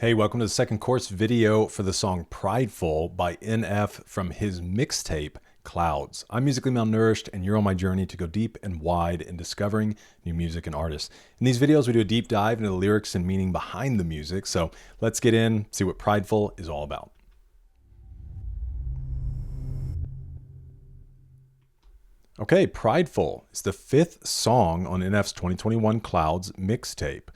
Hey, welcome to the second course video for the song Prideful by NF from his mixtape, Clouds. I'm musically malnourished, and you're on my journey to go deep and wide in discovering new music and artists. In these videos, we do a deep dive into the lyrics and meaning behind the music, so let's get in, see what Prideful is all about. Okay, Prideful is the fifth song on NF's 2021 Clouds mixtape.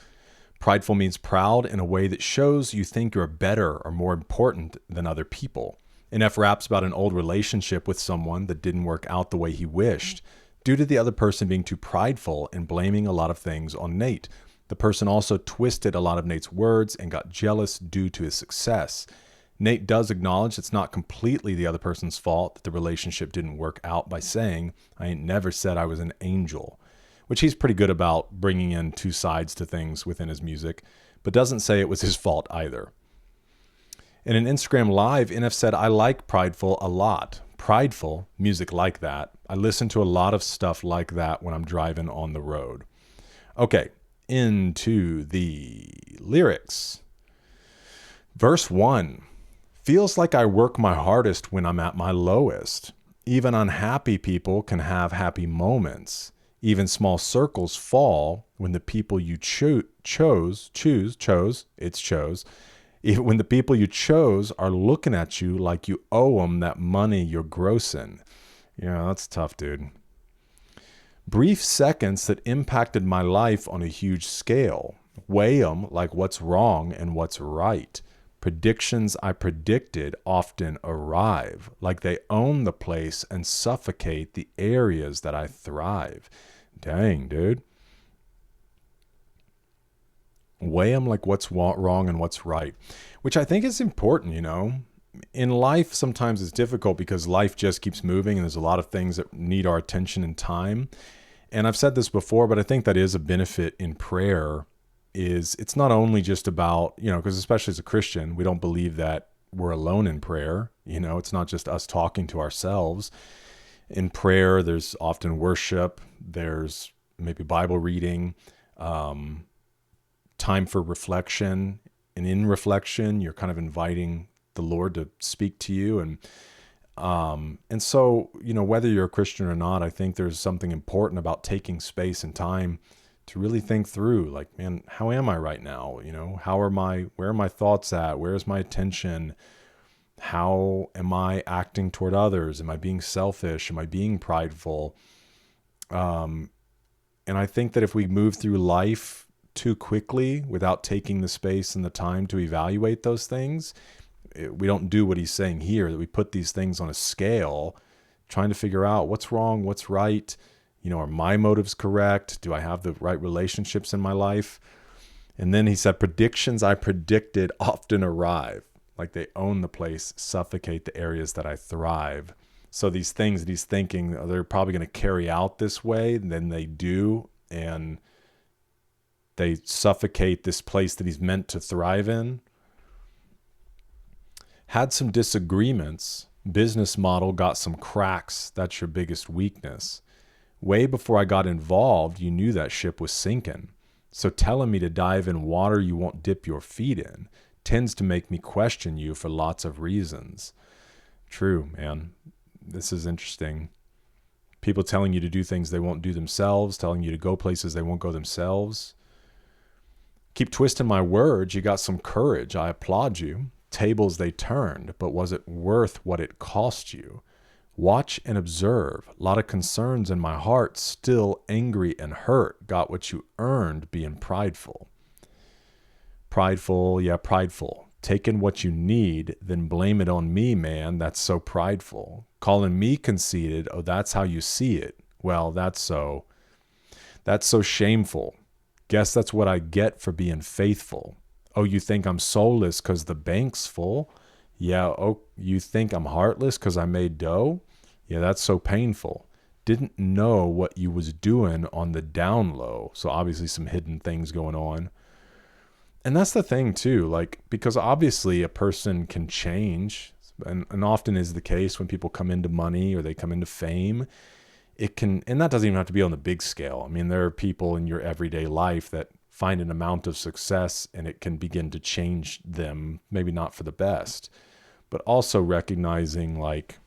Prideful means proud in a way that shows you think you're better or more important than other people. NF raps about an old relationship with someone that didn't work out the way he wished due to the other person being too prideful and blaming a lot of things on Nate. The person also twisted a lot of Nate's words and got jealous due to his success. Nate does acknowledge it's not completely the other person's fault that the relationship didn't work out by saying, "I ain't never said I was an angel," which he's pretty good about bringing in two sides to things within his music, but doesn't say it was his fault either. In an Instagram Live, NF said, "I like Prideful a lot. Prideful, music like that. I listen to a lot of stuff like that when I'm driving on the road." Okay, into the lyrics. Verse 1, feels like I work my hardest when I'm at my lowest. Even unhappy people can have happy moments. Even small circles fall when the people you chose, even when the people you chose are looking at you like you owe them that money you're grossing. Yeah, that's tough, dude. Brief seconds that impacted my life on a huge scale. Weigh them like what's wrong and what's right. Predictions I predicted often arrive, like they own the place and suffocate the areas that I thrive. Dang, dude. Weigh them like what's wrong and what's right, which I think is important, you know. In life, sometimes it's difficult because life just keeps moving and there's a lot of things that need our attention and time. And I've said this before, but I think that is a benefit in prayer. Is it's not only just about, you know, because especially as a Christian, we don't believe that we're alone in prayer. You know, it's not just us talking to ourselves. In prayer, there's often worship, there's maybe Bible reading, time for reflection. And in reflection, you're kind of inviting the Lord to speak to you. And so, you know, whether you're a Christian or not, I think there's something important about taking space and time to really think through, like, man, how am I right now? You know, where are my thoughts at? Where's my attention? How am I acting toward others? Am I being selfish? Am I being prideful? And I think that if we move through life too quickly without taking the space and the time to evaluate those things, we don't do what he's saying here, that we put these things on a scale, trying to figure out what's wrong, what's right. You know, are my motives correct? Do I have the right relationships in my life? And then he said, predictions I predicted often arrive, like they own the place, suffocate the areas that I thrive. So these things that he's thinking, they're probably going to carry out this way, and then they do, and they suffocate this place that he's meant to thrive in. Had some disagreements, business model got some cracks, that's your biggest weakness. Way before I got involved, you knew that ship was sinking. So telling me to dive in water you won't dip your feet in tends to make me question you for lots of reasons. True, man. This is interesting. People telling you to do things they won't do themselves, telling you to go places they won't go themselves. Keep twisting my words. You got some courage. I applaud you. Tables they turned, but was it worth what it cost you? Watch and observe. A lot of concerns in my heart, still angry and hurt. Got what you earned being prideful. Prideful, yeah, prideful. Taking what you need, then blame it on me, man. That's so prideful. Calling me conceited, oh, that's how you see it. Well, that's so shameful. Guess that's what I get for being faithful. Oh, you think I'm soulless because the bank's full? Yeah, oh, you think I'm heartless because I made dough? Yeah, that's so painful. Didn't know what you was doing on the down low. So obviously some hidden things going on. And that's the thing too, like, because obviously a person can change, and often is the case when people come into money or they come into fame. It can, and that doesn't even have to be on the big scale. I mean, there are people in your everyday life that find an amount of success and it can begin to change them, maybe not for the best, but also recognizing like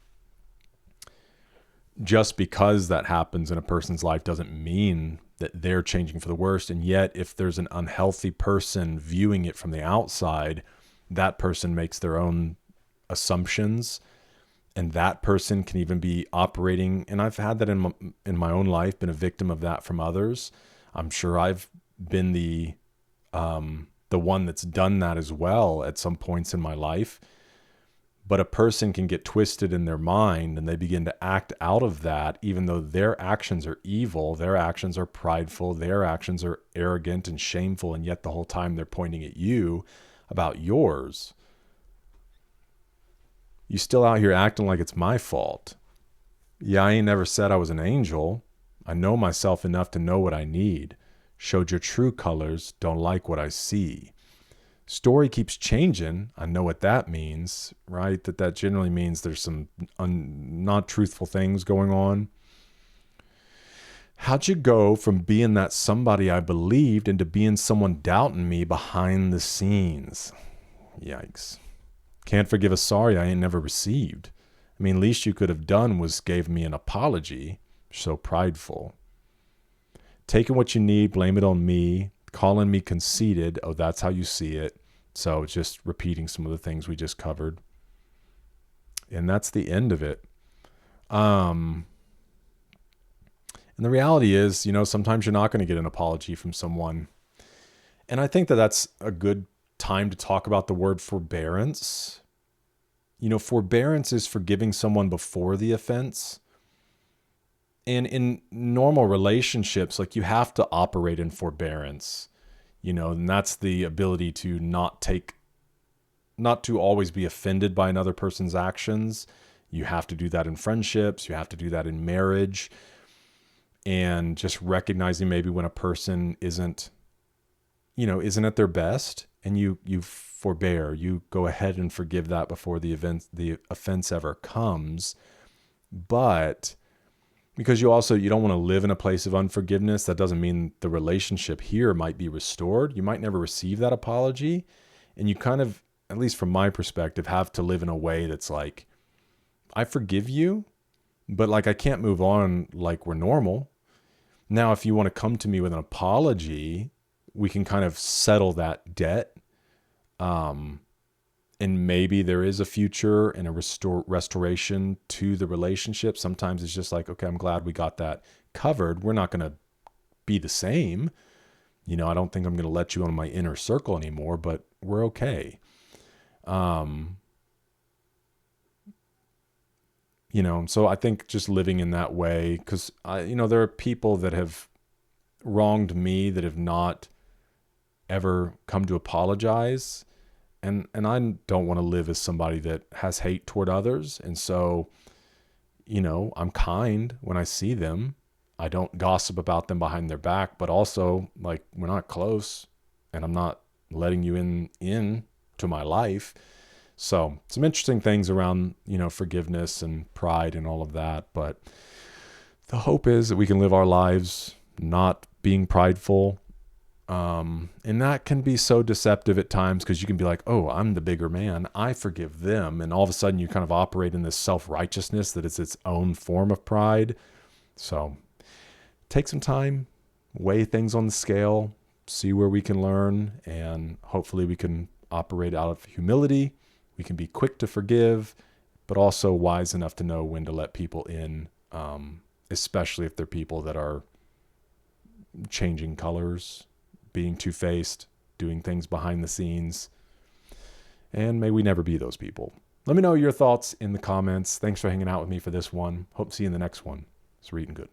just because that happens in a person's life doesn't mean that they're changing for the worst. And yet if there's an unhealthy person viewing it from the outside, that person makes their own assumptions, and that person can even be operating. And I've had that in my own life, been a victim of that from others. I'm sure I've been the one that's done that as well at some points in my life. But a person can get twisted in their mind and they begin to act out of that, even though their actions are evil, their actions are prideful, their actions are arrogant and shameful. And yet the whole time they're pointing at you about yours. You still out here acting like it's my fault. Yeah, I ain't never said I was an angel. I know myself enough to know what I need. Showed your true colors, don't like what I see. Story keeps changing. I know what that means, right? That generally means there's some not truthful things going on. How'd you go from being that somebody I believed into being someone doubting me behind the scenes? Yikes. Can't forgive a sorry I ain't never received. I mean, least you could have done was gave me an apology. So prideful. Taking what you need, blame it on me. Calling me conceited. Oh, that's how you see it. So just repeating some of the things we just covered. And that's the end of it. And the reality is, sometimes you're not going to get an apology from someone. And I think that that's a good time to talk about the word forbearance. Forbearance is forgiving someone before the offense. And in normal relationships, like you have to operate in forbearance, and that's the ability to not to always be offended by another person's actions. You have to do that in friendships. You have to do that in marriage. And just recognizing maybe when a person isn't at their best, and you forbear, you go ahead and forgive that before the offense ever comes. But because you don't want to live in a place of unforgiveness, that doesn't mean the relationship here might be restored. You might never receive that apology. And you kind of, at least from my perspective, have to live in a way that's like, I forgive you, but like I can't move on like we're normal. Now, if you want to come to me with an apology, we can kind of settle that debt. And maybe there is a future and a restoration to the relationship. Sometimes it's just like, okay, I'm glad we got that covered. We're not going to be the same. I don't think I'm going to let you on my inner circle anymore, but we're okay. So I think just living in that way, because there are people that have wronged me that have not ever come to apologize. And I don't want to live as somebody that has hate toward others. And so, I'm kind when I see them. I don't gossip about them behind their back, but also like we're not close and I'm not letting you in to my life. So some interesting things around, forgiveness and pride and all of that. But the hope is that we can live our lives not being prideful. And that can be so deceptive at times, because you can be like, oh, I'm the bigger man, I forgive them. And all of a sudden you kind of operate in this self-righteousness that is its own form of pride. So take some time, weigh things on the scale, see where we can learn, and hopefully we can operate out of humility. We can be quick to forgive, but also wise enough to know when to let people in, especially if they're people that are changing colors, being two-faced, doing things behind the scenes. And may we never be those people. Let me know your thoughts in the comments. Thanks for hanging out with me for this one. Hope to see you in the next one. It's reading good.